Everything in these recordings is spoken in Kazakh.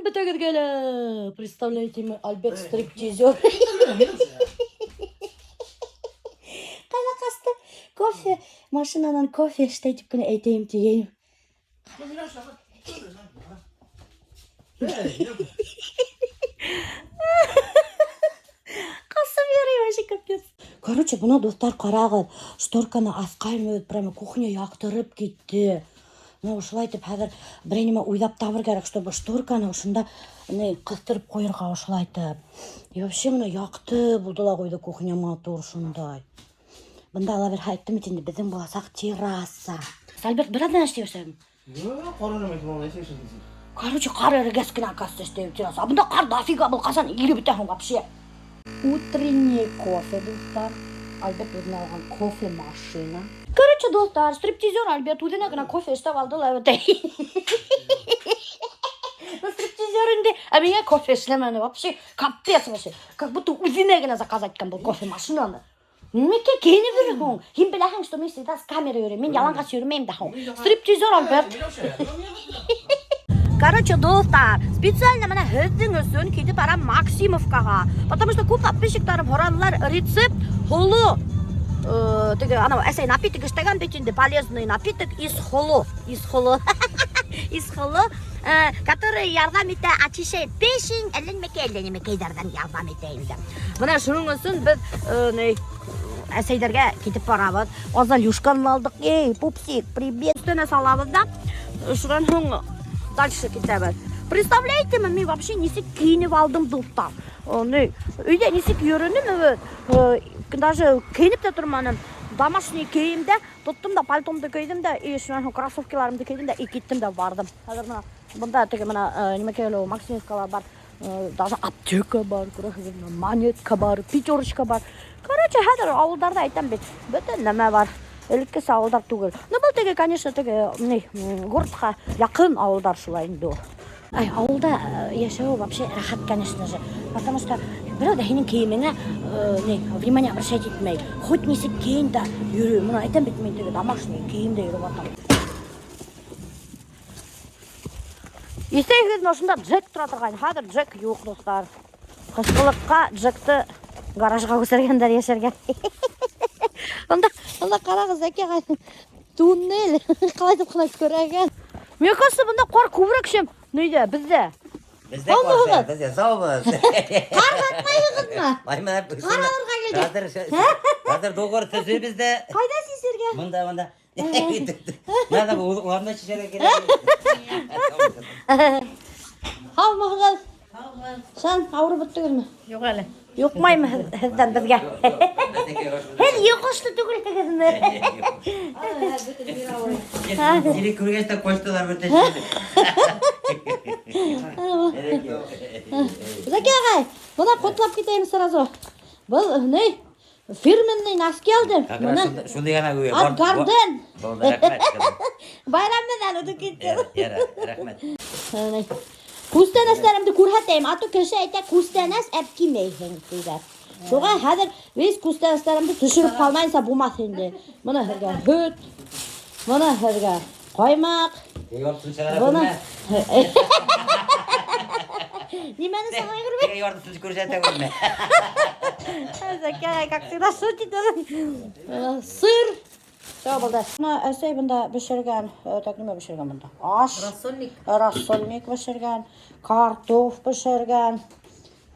бітігіз келі. Представляете, мы Альберт стриптизер. Қалақасты кофе, машинадан кофе іштейтіп күні әйтейім тегейім. Қасым ерей, вообще капец. Короче, бұна достар қарағыз, шторканы асқаймыз, прямо кухня яқтырып кетті. Ушылай деп хәзір біренеме ойлап табыр керек, чтобы шторканы ушында қыстырып қойырға ушылай деп. И вообще мына яқты бұлдыла қойды кухня мотор шундай. Бұнда ала бір хайттым етінде біздің боласақ терраса. Альберт, бір адын әште өшем? Короче, қар әрігескін акасты әште терраса. Бұнда қар дофига бұл қасан елі бітәхін вообще. Утренний кофе, достар. Альберт өзіне алған кофе машина. Короче, достар, стриптизер Альберт өзіне ғана кофе іштап алды ләуітай. Стриптизерінде әмеге кофе ішлемені вообще капец вообще. Как будто өзіне ғана заказатқан бұл кофе машинаны. Неке кейіні бірі ғың. Хим біләхің, что мен всегда с камерой өрем. Мен яланға сүйірмейм да ғың. Стриптизер Альберт. Короче, достар, специально мына хіздің өсін кейді барам Максимовкаға. Потому что көп подписчиктарым хоранлар рецепт холу. Анау әсей напиток іштеген бетінде полезный напиток из холу. Из холу. Из холу. Который ярдам ете очищает печень, әлленмекейдерден ярдам етейді. Мына шының өсін біз әсейдерге кетіп барабыз. Азалюшканы алдық. Ей, пупсик, привет. Үстіне салабыз да. Шыған ғың дальше кетеміз. Представляете, мен вообще несек киініп алдым достар. Үйде несек үйренім, даже киініп те тұрманым. Домашний киімді, тұттым да пальтомды кидім де, и шынан кроссовкаларымды кидім де, и кеттім де бардым. Қазір бұнда теге немекелі Максимовкалар бар, даже аптека бар, монетка бар, пятерочка бар. Короче, хәдір ауылдарда айтам бет, бөтін нәме бар. Әліккесі ауылдар түгіл. Бұл теге, конечно, теге городқа яқын ауылдар шулай инді. Ауылда яшау вообще рахат, конечно же. Потому что біреу да хенің кейіміне внимание обращать етмей. Хоть несек кейін да үйрі. Мұны айтам бет мен теге домашний кейімді үйрі батам. Естейгіздің осында джек тұра тұрған. Хадыр джек жоқ, достар. Қышқылыққа джекті гаражға көсергендер ешерген. Онда қарағыз әке қайдың туннел қалайтып қылай көреген. Мен көсі бұнда қор көбірек шем. Нүйде, бізде? Бізде қоршы, бізде заумыз. Қар қатмайығыз ма? Маймап, қар алырға келді. Қазір доғыр түзі бізде. Қайда сесерге? Мұнда. Мәді бұл ұларына шешерге керек. Қал мұғыз. Сен ауыры бұтты көрме? Жоқ әлі. Yoqmaymi hizdan bizga? Hel yo'qishdi tugul tegizmi? Seni ko'rganda qo'shdilar bir Zaki og'ay, buni qo'tlab ketaymiz sразу. Bu ne? Firmenный носки aldim. Buni shunday yana qo'y. Garden. Bo'ldi, rahmat. Bayramdan o'tib ketdi. Rahmat. Kustanaslarımda kurhatayım. Atı köşe ete kustanas epkimeyhin deyler. Şoğa hazır biz kustanaslarımda düşürüp kalmayınsa bulmaz şimdi. Buna hırga hüt. Buna hırga koymak. Buna... Nimeni sana görmek? Yordu tuzu kurşete görme. Zeki как всегда шутит. Sır. Sağ olun. Buna esey bunda pişirgen, takvime pişirgen bunda. Aş. Рассольник pişirgen, kartof pişirgen.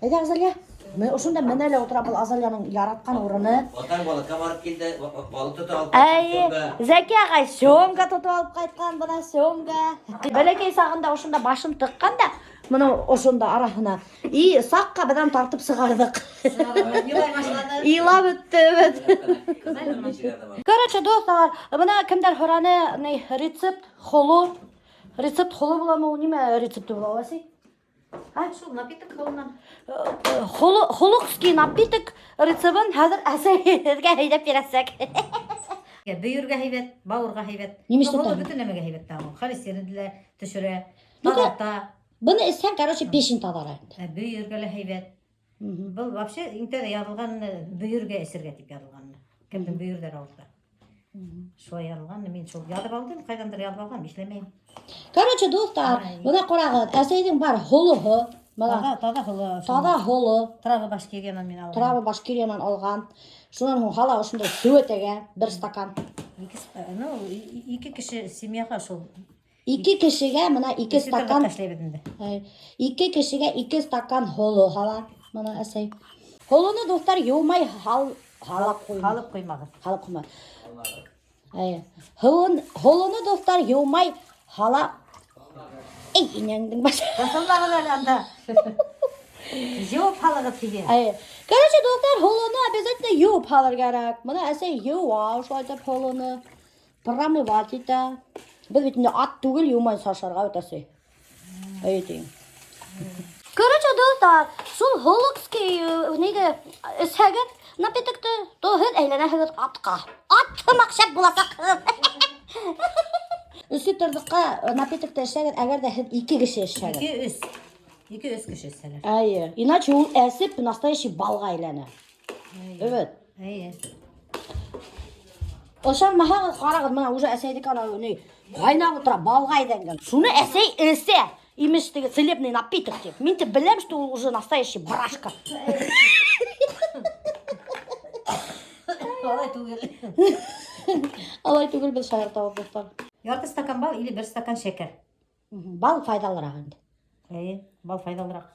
Neydi Azalya? Ошонда мен эле отурам, бул Азалянын яраткан орunu. Отар болот, камарып келди, балык тутуп алып. Зәки агай сөмга тутуп алып кайткан, мына сөмга. Белекей сагында ошонда башын тыккан да, мына ошонда арасына. И сакка бадан тартып сыгардык. Ыйлап өттү, evet. Короче, достар, мына кимдер хораны рецепт холу. Рецепт холу буламы, неме рецепти була Василь? Шул напиток холунан. Холукский напиток рецебін хәзір әсәйдерге әйдеп берәсәк. Бүйірге хайбет, бауырға хайбет. Немешті Холу тағын? бүтін әмеге хайбет тағын. Холестеринді түшірі, тағатта. Бұны сен, короче, пешін тадарайын. Бүйірге хайбет. Бұл вообще интері ядылған бүйірге әсірге тип ядылған. Кімдің бүйірдер ауырды. Şoy algan, men şol ядып алдым, кайданdır ядып алгам, ишлемейм. Короче, достар, мына карагыз, әсәйдин бар холуһы, мына Тада хылы. тада холы, Трава башкирянан мен алгам. трава башкириянан алган. Шунан һуң хала ушундай сөтеге бер стакан. Ну, ике киши семьяга шол. 2 кешегә мына 2 стакан. Ташлайбыз. 2 кешегә 2 стакан холы хала. Мына әсәй. Холыны достар юмай халап куйма. Халып коймагыз. Халап куйма. Холыны достар юмай хала. Эй, инәңдең башы. Касылмагыз әле анда. Жауап халыгы тиге. Короче, достар, холыны обязательно юып халыр керек. Мына әсәй юа, шулай итеп холыны промывать итә. Без бит инде ат түгел, юмай сашарга үтәсе. Әйтим. Короче, достар, шул холыкский неге сәгәт напитыкты тоһын әйләнәһегез атка. Ат максат буласак. Үсү тордыкка напитыкты эшләгән, әгәр дә һез 2 кеше эшләгән. İki öz kişi seler. Иначе ул әсеп настоящий балга әйләнә. Evet. Ошан маһа карагыз, мына уже әсәйдик ана ни кайнап утыра балга әйдәнгән. Шуны әсәй эсә. Имеш теге целебный напиток дип. Мин тип беләм, что ул уже настоящий брашка. Алай түгел. Алай түгел без шаярт табып достар. Ярты стакан бал или 1 стакан шекер. Бал файдалырак инде. Бал файдалырак.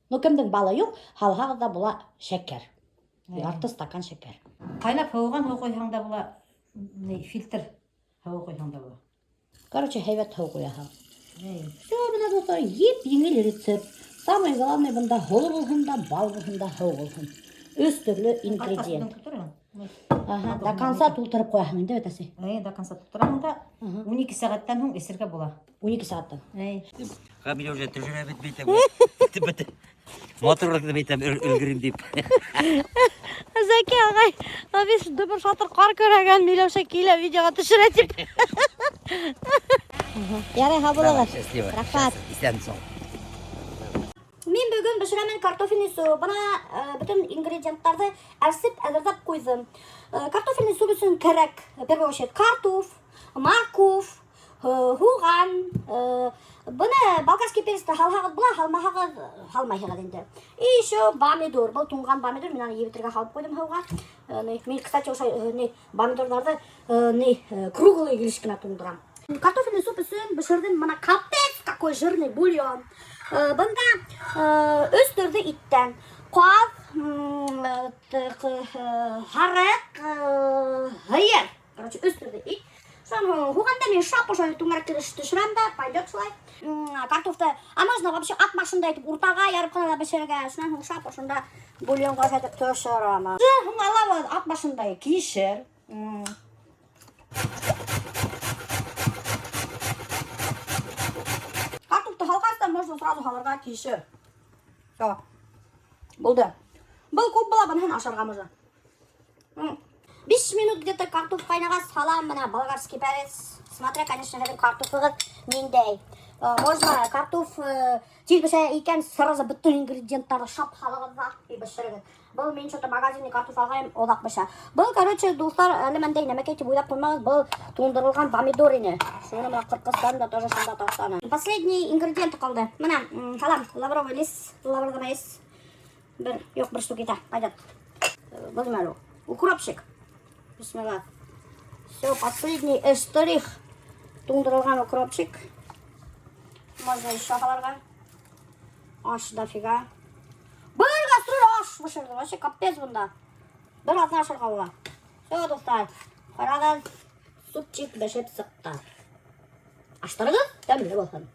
Ну кемдең балы юк, халгагызда була шекер. Ярты стакан шекер. Кайнап һауган һау койһаң да була, фильтр һау койһаң да була. Короче, һәйбәт һау куяһың. Все, менә достар, еп еңел рецепт. Самое главное бунда холы булһын да, бал булһын да, һау булһын. 3 төрле ингредиент. Ага, до конца тултырып куяһың инде бетәсе. До конца тутыраһың да 12 сәгатьтән һуң эсергә була. 12 сааттан. Камил уже тәҗрибә бетмәйтә. Бетте. Моторлыкны бейтәм өлгерим дип. Зәки агай, без дөбер шатыр кар көрәгән Миләүшә килә видеога төшерә дип. Ярый, хабылыгыз. Рәхмәт. Исән сау. Мин бүген бешерәмен картофельный суп. Бына bütün ингредиентларны әрсеп әзерләп куйдым. Картофельный суп өчен кирәк, в первую очередь, картоф, морковь, хуган, бына болгарский перец халһагыз була, халмаһагыз халмайһыгыз инде. И еще помидор, бу туңган помидор, мин аны ебитергә халып куйдым һауга. Мин, кстати, ошо помидорларны круглый килеш кенә туңдырам. Картофельный суп өчен бешердем, мына капец какой жирный бульон. Бында 3 төрле иттән каз, харык, һыер. Короче, 3 төрле ит. Шуны хуганда мен шап ошо туңарак төшерәм да, пойдет шулай. Картофты, а можно вообще ат башында итеп уртага ярып кына бешерергә. Шуннан шап ошонда бульонга сәтеп төшерәм. Һуң алабыз ат башында кишер. Можно сразу халырга кишер. Все. Булды. Был күп була, баны ашарга можно. 5 минут где-то картоф кайнагас салам, мына болгарский перец. Смотря, конечно, һәм картофыгыз миндәй. Можно картоф тилбешә икән сразу bütün ингредиентларны шап халыгызга бешерегез. Бұл мен что-то магазинный картоф алгайм, одак беша. Бұл, короче, достар, әле мендәй нәмәкәй дип уйлап куймагыз, бұл туңдырылган помидор ине. Шуны мен Кыргызстанда да тоже шунда таштаны. Последний ингредиент калды. Менә, халам, лавровый лист, лавровый майс. Бер штук итә. Пойдет. Возьмем. Укропчик. Бисмилlah. Все, последний штрих. Туңдырылган укропчик. Можно еще халарга. Аш дофига. Бір кастрюля аш бішірді, вообще капец бұнда. Бір азын ашырға бұла. Все, достар, қарағыз, супчик бішіп сықты. Аштырғыз, тәмілі болсын.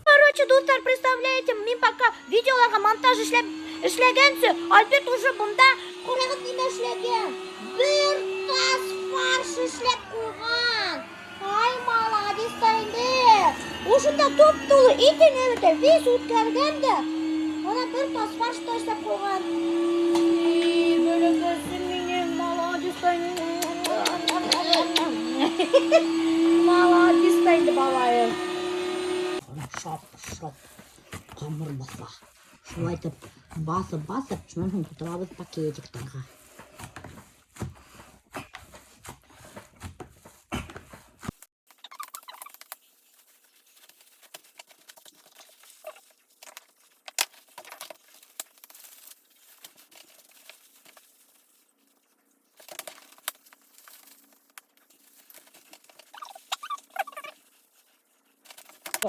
Короче, достар, представляете, мен пока видеоларға монтаж ішләгенсі, Альберт уже бұнда қарағыз неме ішләген. Бір тас фарш ішләп қойған. Ай, молодец тайынды. Ошында топ толы итен өте вес өткәргәнде. Ана бір тас фарш ташлап қойған. Бөлігісі менен молодец тайынды. Молодец тайынды балайым. Шап. Қамыр баса. Шулай айтып басып, шунан соң тутырабыз пакетиктарға.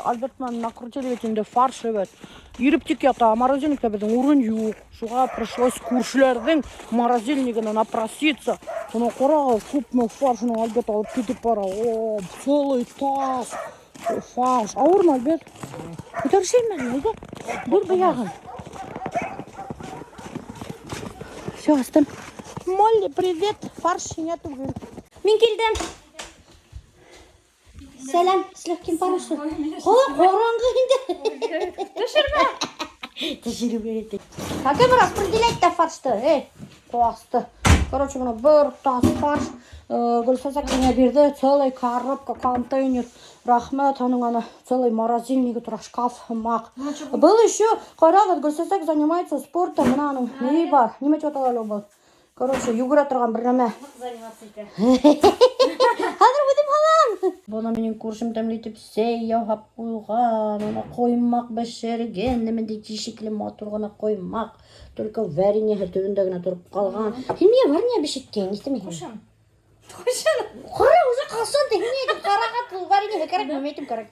Альбертман накрутили бетінде фарш evet. Еріп тек ята, морозильникте біздің орын жоқ. Шуға пришлось көршілердің морозильнигіне напроситься. Соны қораға көпме фаршының Альберт алып кетіп бара. О, целый таз фарш. Ауыр ма, Альберт? Көтершеймін, Альберт? Dur бияғын. Все, астым. Молли, привет. Фарш нету. Мен келдім. Selam, silah kim parası? Koranғы енді. Düşürme. Как им распределять-то фаршты? Қуасты. Короче, мына бір таз фарш. Гүлсазак мне берді. Целый коробка, контейнер. Рахмет, аның ана целый морозильник, тұра шкаф, мақ. Был еще, қарағыт, Гүлсазак занимается спортом. Мына аның не бар? Неме чоталы бұл? Короче, югыра тұрған бір нәме. Қазір өтім қалам. Бұны менің көршім тәмлетіп сей яуғап қойған. Оны қоймақ бәшерген. Немінде жешеклі моторғана қоймақ. Только варенье түріндегіне тұрып қалған. Хилмия варенье бешеткен, естемейін. Қошын. Қора, өзі қалсан тегіне етіп қарағат. Варенье керек, мәметім керек.